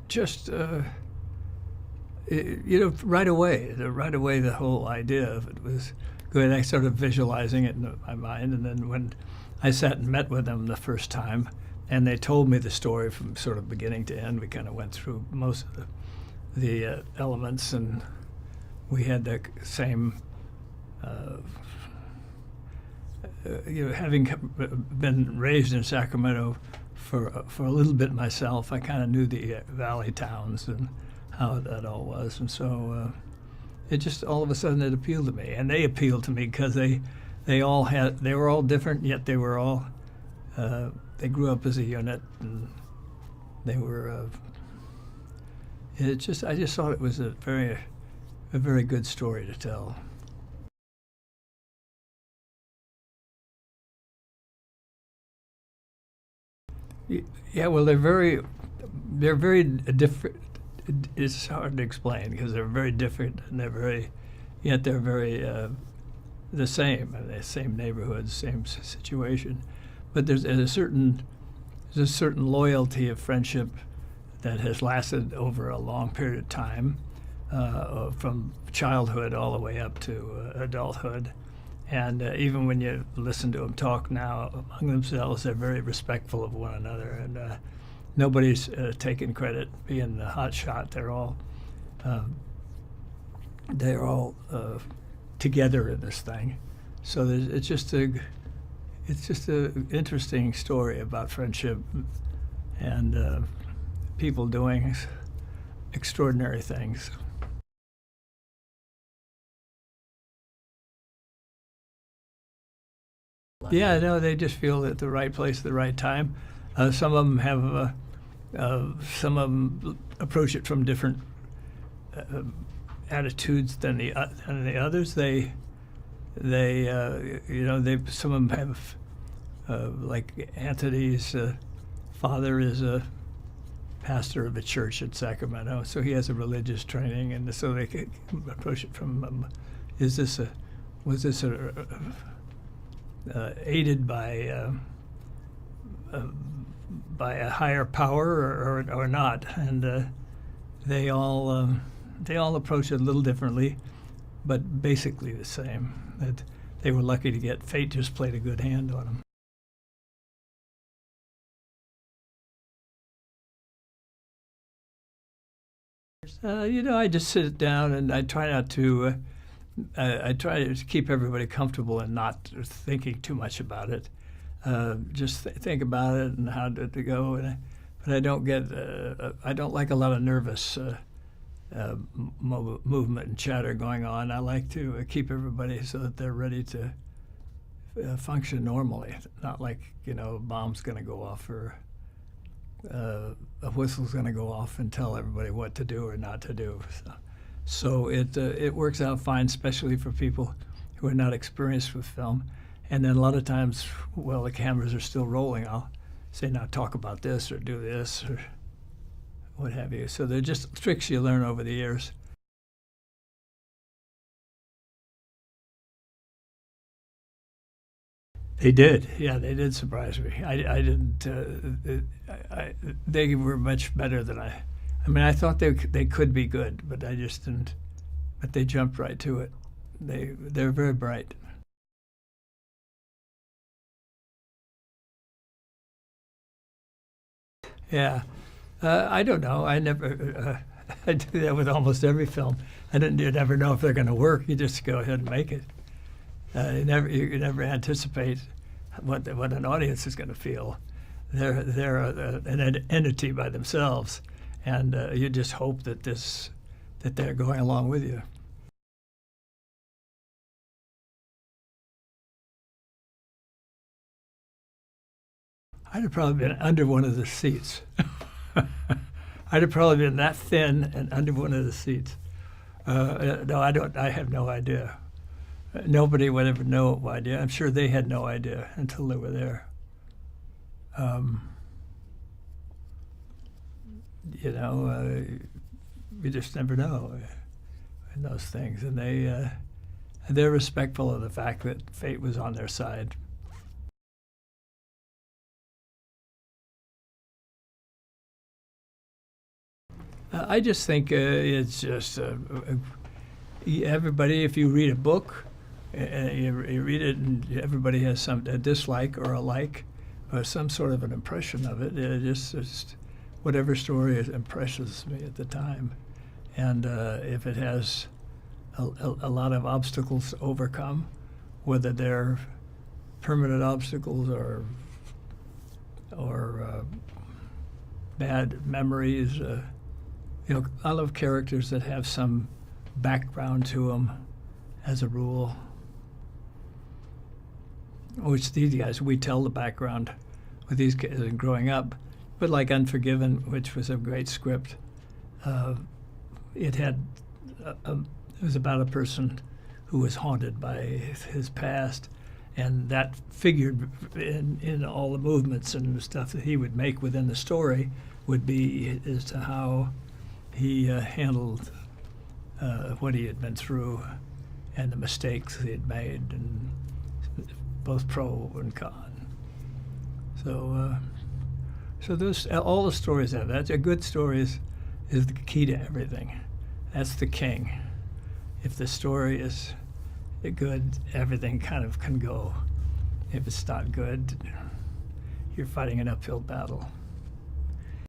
Just you know, right away, the whole idea of it was good. I started visualizing it in my mind, and then when I sat and met with them the first time, and they told me the story from sort of beginning to end, we kind of went through most of the elements, and we had the same. You know, having been raised in Sacramento for a little bit myself, I kind of knew the valley towns and how that all was, and so it just all of a sudden it appealed to me, and they appealed to me because they were all different, yet they were all they grew up as a unit, and they were. I just thought it was a very good story to tell. Yeah, well, they're very different. It's hard to explain because they're very different, and yet they're very the same. The same neighborhood, same situation, but there's a certain loyalty of friendship that has lasted over a long period of time, from childhood all the way up to adulthood. And even when you listen to them talk now among themselves, they're very respectful of one another, and nobody's taking credit being the hot shot. They're all together in this thing. So it's just an interesting story about friendship and people doing extraordinary things. Yeah, no, they just feel at the right place at the right time. Some of them approach it from different attitudes than the others. Some of them have like Anthony's father is a pastor of a church in Sacramento, so he has a religious training, and so they can approach it from was this aided by a higher power or not, and they all approach it a little differently, but basically the same. That they were lucky to get fate just played a good hand on them. You know, I just sit down and I try not to. I try to keep everybody comfortable and not thinking too much about it. Just think about it and how to go. But I don't get. I don't like a lot of nervous movement and chatter going on. I like to keep everybody so that they're ready to function normally. Not like, you know, a bomb's going to go off or a whistle's going to go off and tell everybody what to do or not to do. So it works out fine, especially for people who are not experienced with film. And then a lot of times, while the cameras are still rolling, I'll say, now talk about this or do this or what have you. So they're just tricks you learn over the years. They did, yeah, they did surprise me. I didn't. They were much better than I mean, I thought they could be good, but I just didn't. But they jumped right to it. They're very bright. Yeah, I don't know. I never. I do that with almost every film. You never know if they're going to work. You just go ahead and make it. You never anticipate what an audience is going to feel. They're an entity by themselves, and you just hope that they're going along with you. I'd have probably been under one of the seats. I'd have probably been that thin and under one of the seats. No, I don't. I have no idea. Nobody would ever know idea. I'm sure they had no idea until they were there. You know, you just never know in those things, and they're respectful of the fact that fate was on their side. I just think it's just everybody. If you read a book, you read it, and everybody has a dislike or a like, or some sort of an impression of it. Just whatever story impresses me at the time, and if it has a lot of obstacles to overcome, whether they're permanent obstacles or bad memories. I love characters that have some background to them, as a rule. Which these guys, we tell the background with these kids growing up. But like Unforgiven, which was a great script, it was about a person who was haunted by his past, and that figured in all the movements and the stuff that he would make within the story would be as to how he handled what he had been through and the mistakes he had made, and both pro and con. So those all the stories have that. A good story is the key to everything. That's the king. If the story is good, everything kind of can go. If it's not good, you're fighting an uphill battle.